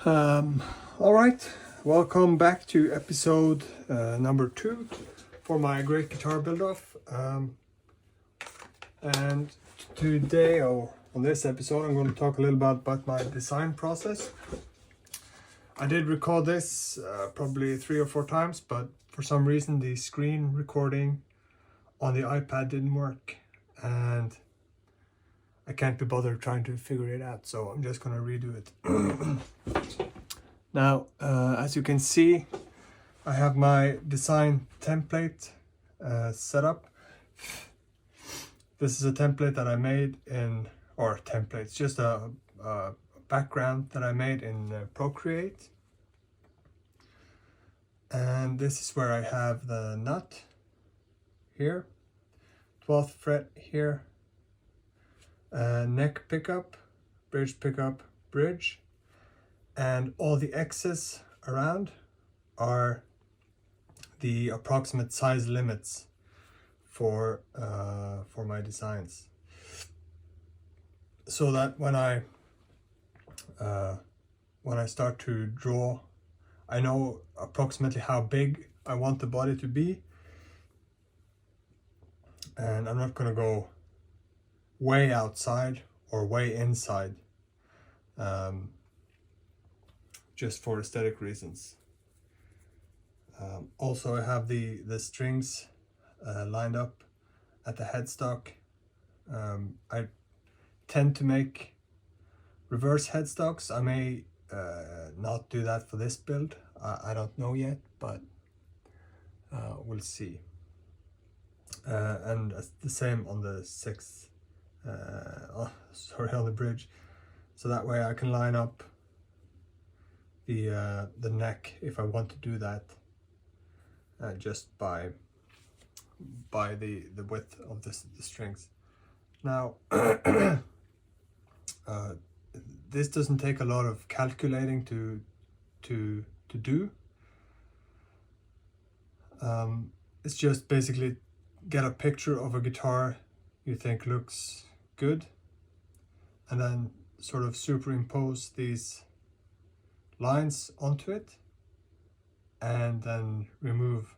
All right, welcome back to episode number 2 for my great guitar build-off. And today, on this episode, I'm going to talk a little about my design process. I did record this probably 3 or 4 times, but for some reason the screen recording on the iPad didn't work, and I can't be bothered trying to figure it out, so I'm just going to redo it. Now, as you can see, I have my design template set up. This is a template that I made in, or templates, just a background that I made in Procreate. And this is where I have the nut here, 12th fret here, neck pickup, bridge, and all the X's around are the approximate size limits for my designs, so that when I start to draw, I know approximately how big I want the body to be, and I'm not going to go way outside or way inside, just for aesthetic reasons. Also, I have the strings lined up at the headstock. I tend to make reverse headstocks. I may not do that for this build. I don't know yet, but we'll see. And the same on the 6th, on the bridge, so that way I can line up the neck if I want to do that, just by the width of the strings. Now, this doesn't take a lot of calculating to do. It's just basically get a picture of a guitar you think looks good, and then sort of superimpose these lines onto it, and then remove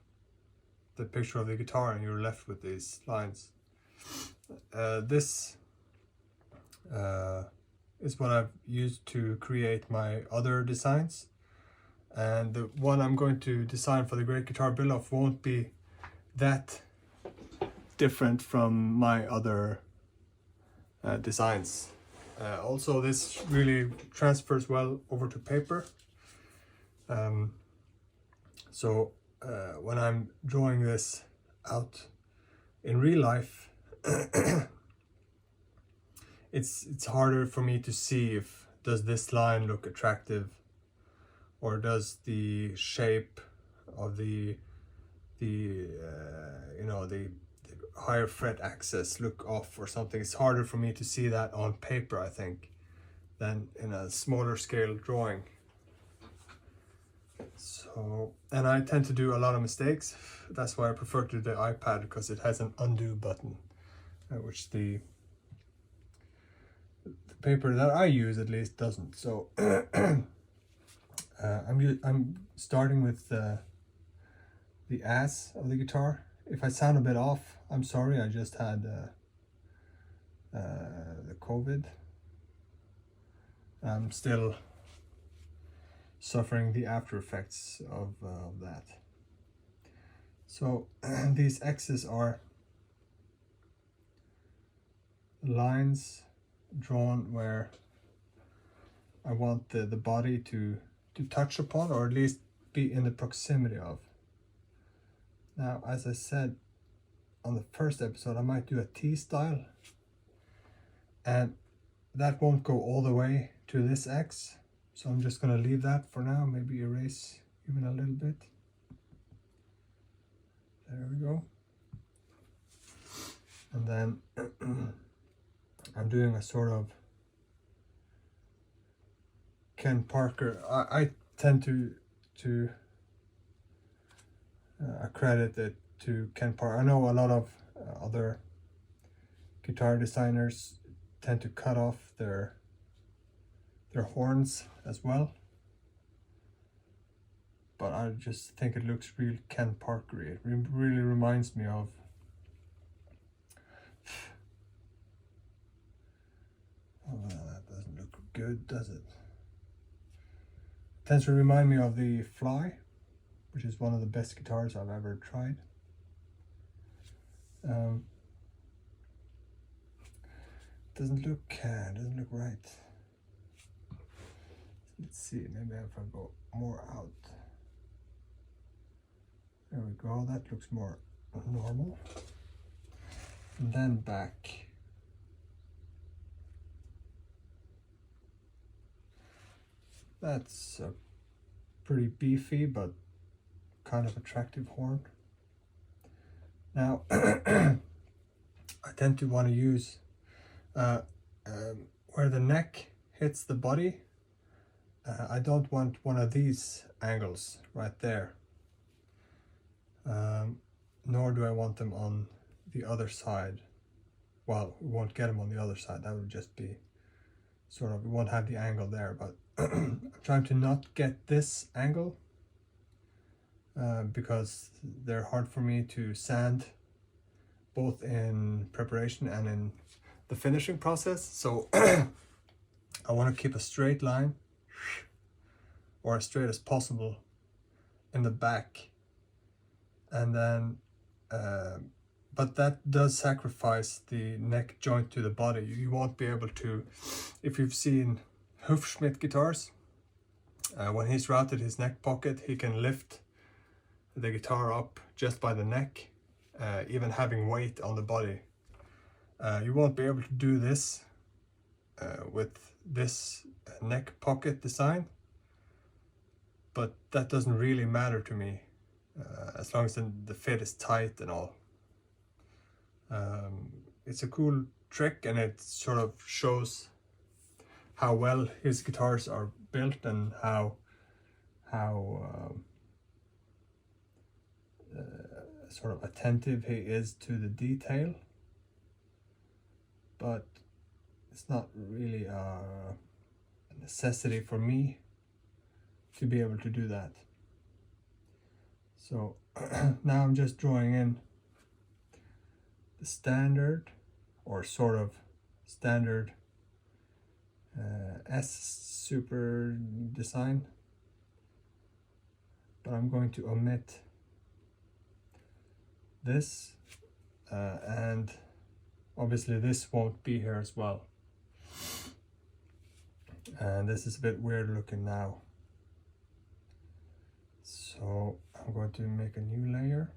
the picture of the guitar, and you're left with these lines. This is what I've used to create my other designs, and the one I'm going to design for the Great Guitar Build-Off won't be that different from my other designs. Also, this really transfers well over to paper. So when I'm drawing this out in real life, it's harder for me to see if does this line look attractive, or does the shape of the higher fret axis look off or something. It's harder for me to see that on paper, I think, than in a smaller scale drawing. So, and I tend to do a lot of mistakes. That's why I prefer to do the iPad, because it has an undo button, which the paper that I use at least doesn't. So I'm starting with the ass of the guitar. If I sound a bit off, I'm sorry. I just had the COVID. I'm still suffering the after effects of that. So these X's are lines drawn where I want the body to touch upon, or at least be in the proximity of. Now, as I said on the first episode, I might do a T-style, and that won't go all the way to this X, so I'm just going to leave that for now, maybe erase even a little bit. There we go. And then I'm doing a sort of Ken Parker. I tend to accredit it to Ken Parker. I know a lot of other guitar designers tend to cut off their horns as well. but I just think it looks real Ken Parkery. It really reminds me of that doesn't look good, does it? It tends to remind me of the Fly, which is one of the best guitars I've ever tried. Doesn't look right. Let's see, maybe if I go more out. There we go, that looks more normal. And then back. That's a pretty beefy but kind of attractive horn. Now, I tend to want to use where the neck hits the body. I don't want one of these angles right there, nor do I want them on the other side. Well, we won't get them on the other side, that would just be sort of, we won't have the angle there, but I'm trying to not get this angle because they're hard for me to sand, both in preparation and in the finishing process. So I want to keep a straight line, or as straight as possible, in the back, and then but that does sacrifice the neck joint to the body. You won't be able to, if you've seen Hufschmidt guitars, when he's routed his neck pocket, he can lift the guitar up just by the neck, even having weight on the body. You won't be able to do this with this neck pocket design, but that doesn't really matter to me, as long as the fit is tight and all. It's a cool trick, and it sort of shows how well his guitars are built and how sort of attentive he is to the detail. But it's not really a necessity for me to be able to do that. So now I'm just drawing in the standard, or sort of standard S super design, but I'm going to omit this, and obviously this won't be here as well. And this is a bit weird looking now. So I'm going to make a new layer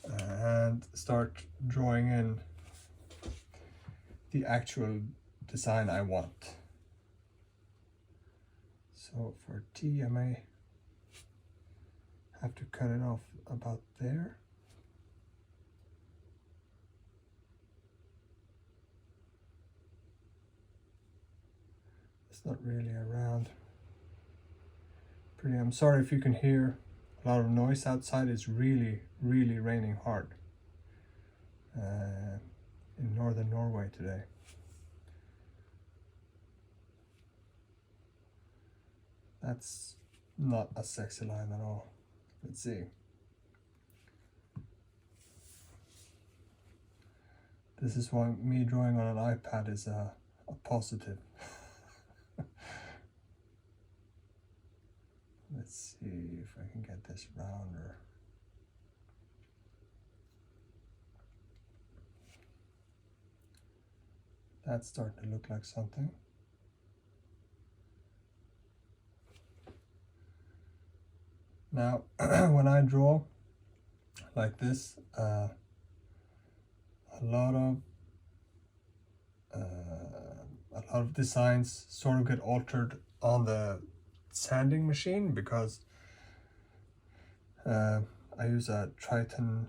and start drawing in the actual design I want. So for T, I may have to cut it off about there. It's not really around. Pretty. I'm sorry if you can hear a lot of noise outside. It's really raining hard in northern Norway today. That's not a sexy line at all. Let's see. This is why me drawing on an iPad is a positive. Let's see if I can get this rounder. That's starting to look like something. Now, when I draw like this, a lot of designs sort of get altered on the sanding machine, because I use a Triton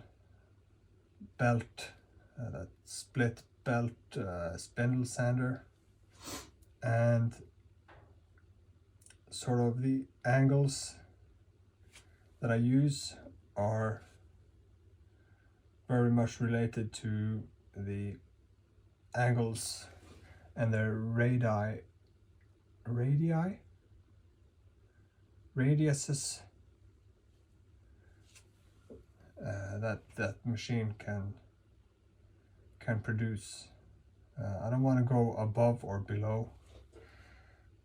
belt, that split belt spindle sander, and sort of the angles that I use are very much related to the angles and their radii radiuses that machine can produce. I don't want to go above or below,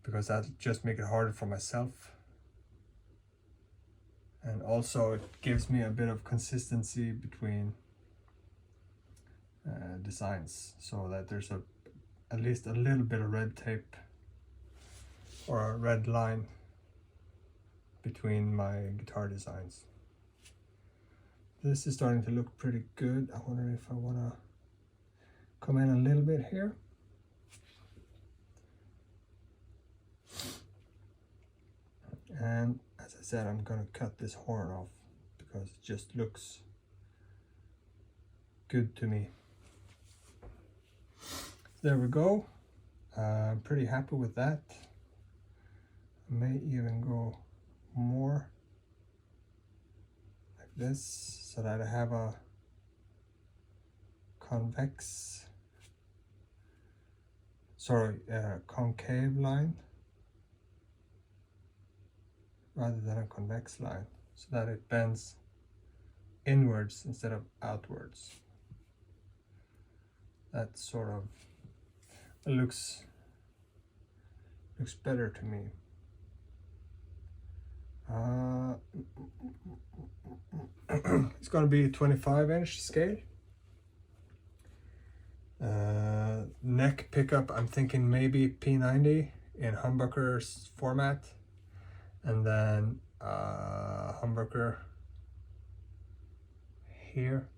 because that'll just make it harder for myself. And also it gives me a bit of consistency between designs, so that there's at least a little bit of red tape or a red line between my guitar designs. This is starting to look pretty good. I wonder if I want to come in a little bit here. And as I said, I'm going to cut this horn off because it just looks good to me. There we go. I'm pretty happy with that. I may even go more like this, so that I have a concave line rather than a convex line, so that it bends inwards instead of outwards. That sort of looks better to me. It's going to be a 25-inch scale. Neck pickup, I'm thinking maybe P90 in humbucker format, and then humbucker here,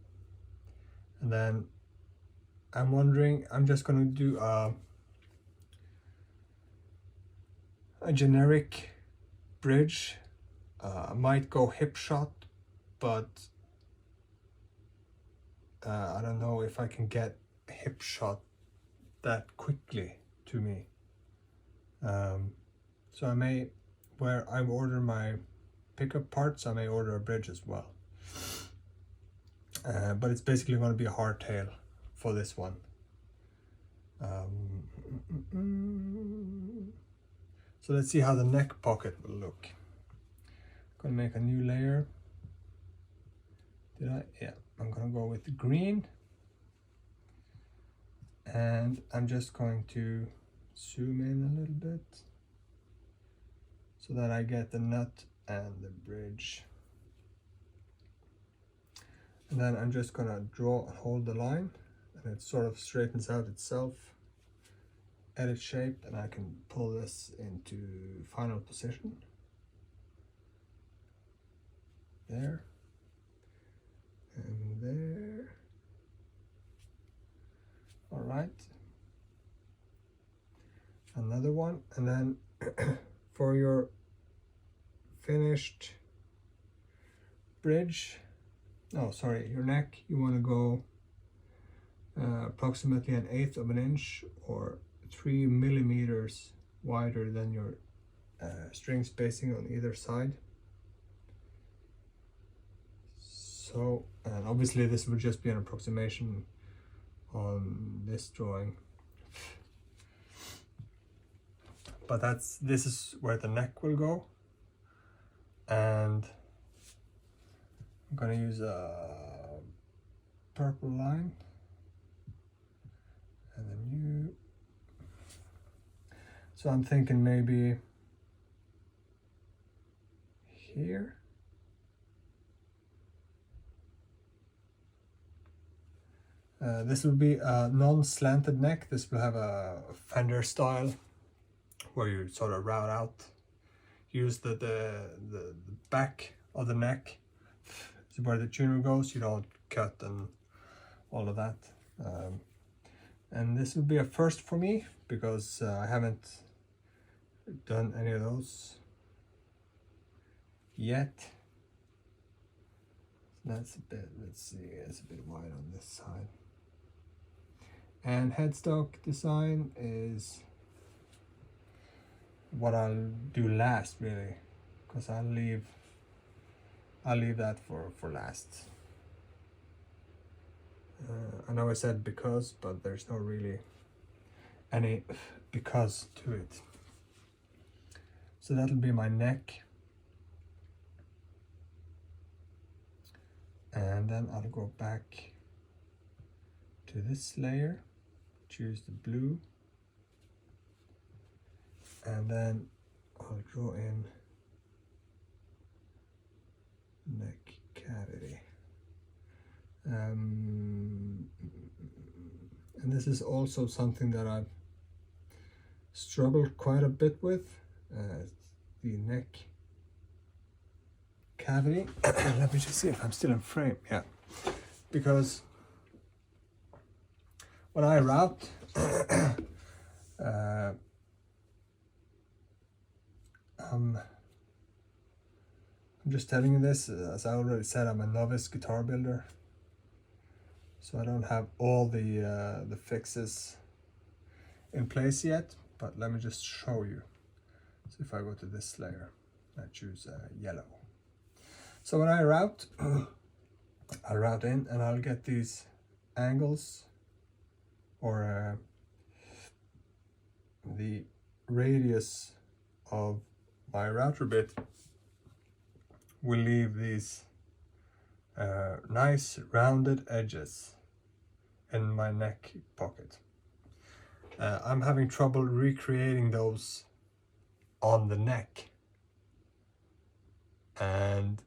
and then I'm wondering, I'm just going to do a generic bridge. I might go hip shot, but I don't know if I can get hip shot that quickly to me. So I may, where I order my pickup parts, I may order a bridge as well. But it's basically going to be a hardtail for this one. So let's see how the neck pocket will look. I'm gonna make a new layer. Did I? Yeah, I'm gonna go with the green. And I'm just going to zoom in a little bit so that I get the nut and the bridge. And then I'm just gonna hold the line, and it sort of straightens out itself. Edit shape, and I can pull this into final position. There. And there. All right. Another one, and then for your finished bridge, your neck, you want to go approximately 1/8 of an inch or 3 millimeters wider than your string spacing on either side. So, and obviously this would just be an approximation on this drawing, but this is where the neck will go, and I'm gonna use a purple line, and then so I'm thinking maybe here. This will be a non-slanted neck. This will have a fender style where you sort of route out, use the back of the neck where the tuner goes. You don't cut and all of that. And this will be a first for me because I haven't done any of those yet. That's a bit, let's see, it's a bit wide on this side. And Headstock Design is what I'll do last, really, because I'll leave that for last. I know I said because, but there's no really any because to it. So that'll be my neck. and then I'll go back to this layer, choose the blue, and then I'll draw in neck cavity. And this is also something that I've struggled quite a bit with, the neck cavity. Let me just see if I'm still in frame. Yeah, because when I route, I'm just telling you this, as I already said, I'm a novice guitar builder, so I don't have all the fixes in place yet, but let me just show you. So if I go to this layer, I choose yellow. So when I route, I'll route in and I'll get these angles, or the radius of my router bit will leave these nice rounded edges in my neck pocket. I'm having trouble recreating those on the neck, and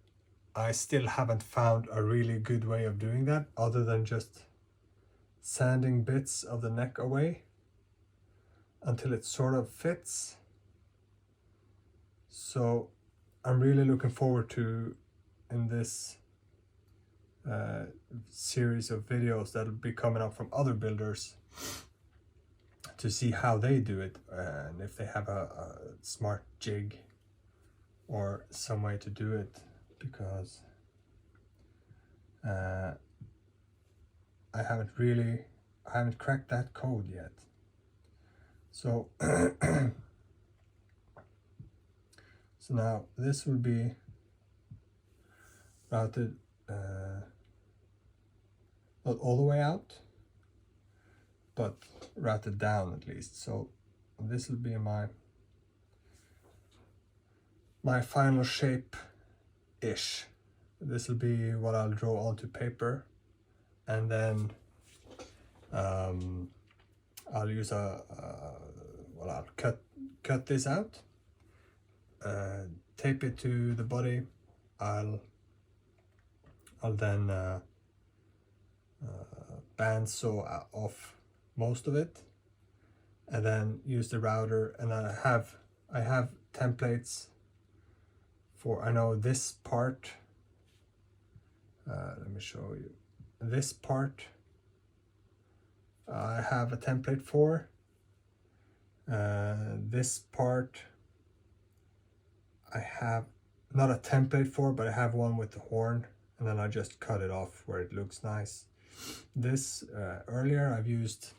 I still haven't found a really good way of doing that other than just sanding bits of the neck away until it sort of fits. So I'm really looking forward to, in this series of videos that'll be coming up from other builders, to see how they do it, and if they have a smart jig or some way to do it, because I haven't cracked that code yet. So so now this will be routed not all the way out, but routed down at least. So this will be my final shape ish. This will be what I'll draw onto paper, and then I'll use I'll cut this out, tape it to the body. I'll then bandsaw off most of it, and then use the router. And then I have templates for, I know this part, let me show you this part. I have a template for this part. I have not a template for, but I have one with the horn, and then I just cut it off where it looks nice. This earlier I've used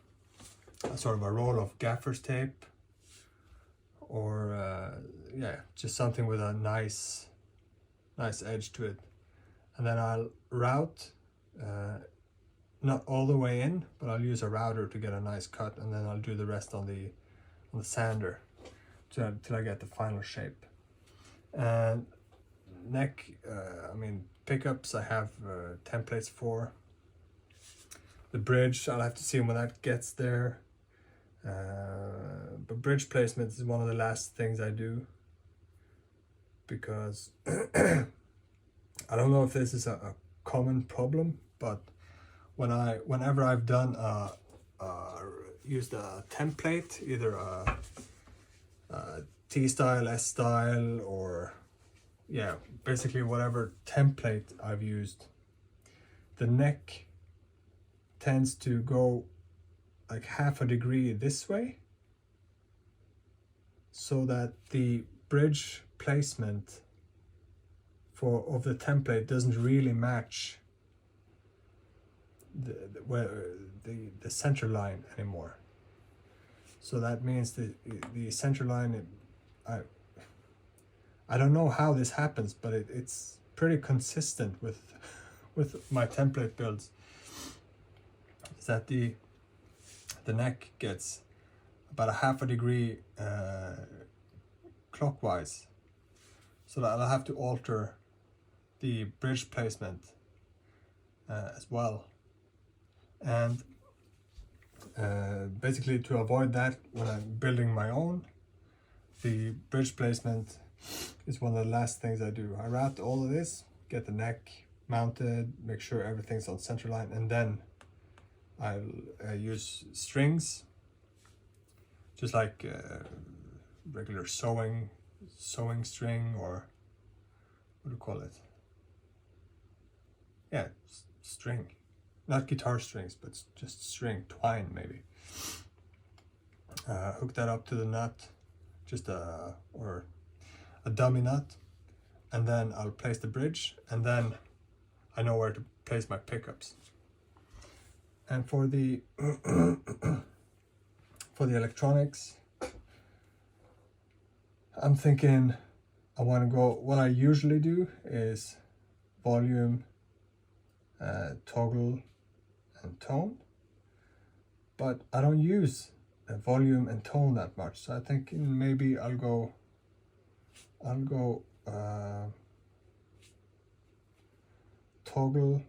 a sort of a roll of gaffer's tape, or yeah, just something with a nice edge to it, and then I'll route not all the way in, but I'll use a router to get a nice cut, and then I'll do the rest on the sander till I get the final shape. And neck, I mean pickups, I have templates for. The bridge, I'll have to see when that gets there. But bridge placement is one of the last things I do, because I don't know if this is a common problem, but whenever I've done used a template, either a T style, S style, or yeah, basically whatever template I've used, the neck tends to go like half a degree this way, so that the bridge placement of the template doesn't really match the center line anymore. So that means the center line, I don't know how this happens, but it's pretty consistent with my template builds, is that the neck gets about a half a degree clockwise, so that I'll have to alter the bridge placement as well. And basically, to avoid that when I'm building my own, the bridge placement is one of the last things I do. I route all of this, get the neck mounted, make sure everything's on center line, and then I'll use strings, just like regular sewing string, or what do you call it? Yeah, string. Not guitar strings, but just string, twine maybe. Hook that up to the nut, or a dummy nut, and then I'll place the bridge, and then I know where to place my pickups. And for the for the electronics, I'm thinking I want to go, what I usually do is volume, toggle, and tone, but I don't use volume and tone that much, so I think maybe I'll go toggle,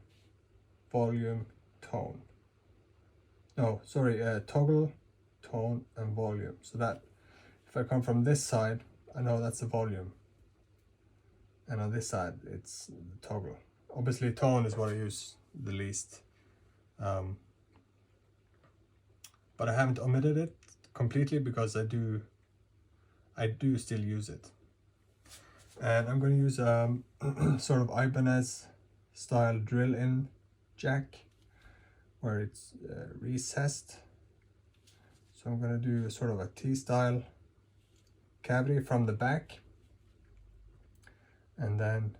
volume, tone. No, sorry, toggle, tone, and volume, so that if I come from this side, I know that's the volume, and on this side it's the toggle. Obviously tone is what I use the least, but I haven't omitted it completely because I do still use it. And I'm going to use sort of Ibanez style drill in jack where it's recessed. So I'm going to do sort of a T-style cavity from the back, and then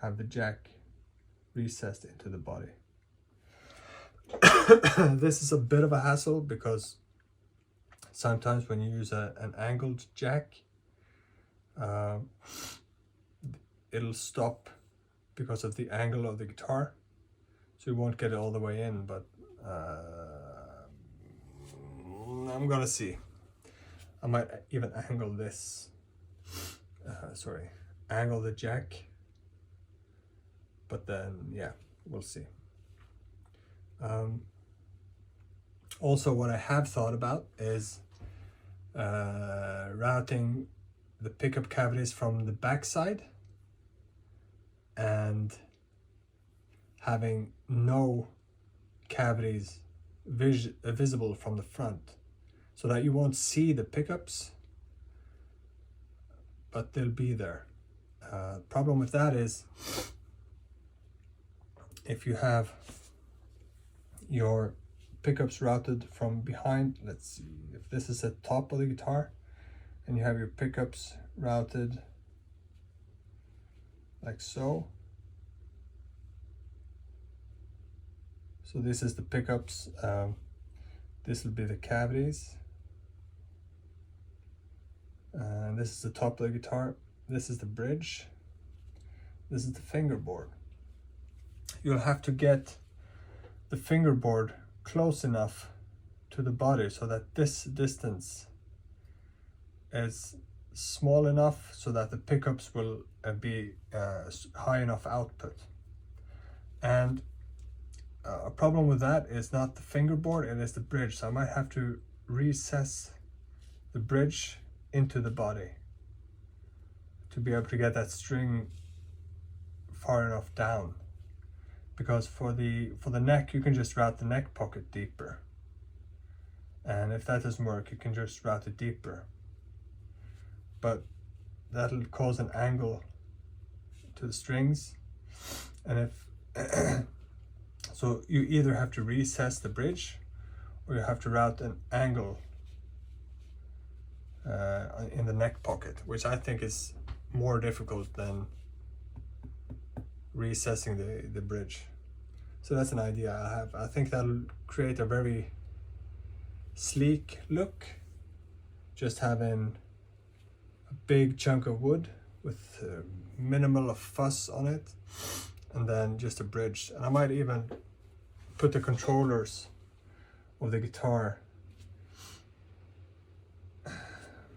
have the jack recessed into the body. This is a bit of a hassle because sometimes when you use an angled jack, it'll stop because of the angle of the guitar, so you won't get it all the way in, but I'm gonna see. I might even angle this, angle the jack, but then yeah, we'll see. Also, what I have thought about is routing the pickup cavities from the back side and having no cavities visible from the front, so that you won't see the pickups, but they'll be there. Problem with that is if you have your pickups routed from behind, let's see, if this is the top of the guitar and you have your pickups routed like so. So this is the pickups, this will be the cavities, and this is the top of the guitar, this is the bridge, this is the fingerboard. You'll have to get the fingerboard close enough to the body so that this distance is small enough so that the pickups will be high enough output. And a problem with that is not the fingerboard, it is the bridge. So I might have to recess the bridge into the body to be able to get that string far enough down. Because for the neck, you can just route the neck pocket deeper, and if that doesn't work, you can just route it deeper, but that'll cause an angle to the strings. And if so, you either have to recess the bridge or you have to route an angle in the neck pocket, which I think is more difficult than recessing the bridge. So that's an idea I have. I think that'll create a very sleek look, just having a big chunk of wood with minimal of fuss on it, and then just a bridge. And I might even put the controllers of the guitar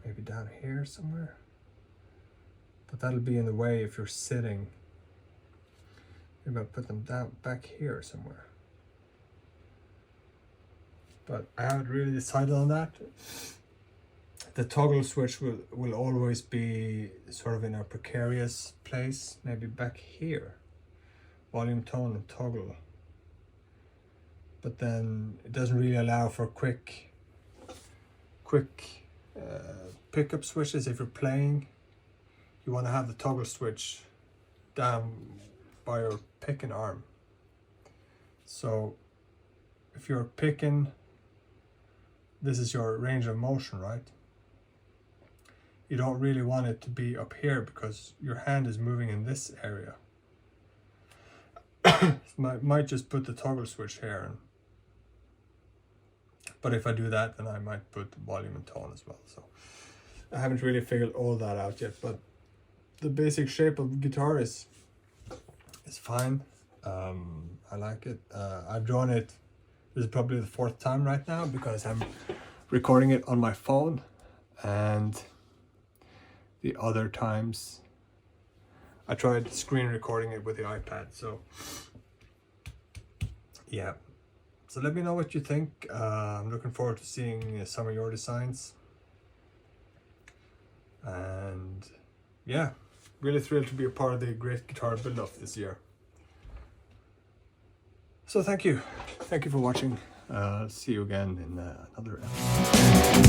maybe down here somewhere, but that'll be in the way if you're sitting Maybe I'll put them down back here somewhere. But I haven't really decided on that. The toggle switch will always be sort of in a precarious place, maybe back here. Volume, tone, and toggle. But then it doesn't really allow for quick pickup switches. If you're playing, you want to have the toggle switch down by your picking arm. So if you're picking, this is your range of motion, right? You don't really want it to be up here because your hand is moving in this area. Might just put the toggle switch here, but if I do that, then I might put volume and tone as well. So I haven't really figured all that out yet, but the basic shape of the guitar is fine. I like it. I've drawn it. This is probably the 4th time right now because I'm recording it on my phone, and the other times I tried screen recording it with the iPad. So yeah, so let me know what you think. I'm looking forward to seeing some of your designs, and yeah, really thrilled to be a part of the Great Guitar Build-Off this year. So thank you for watching. See you again in another episode.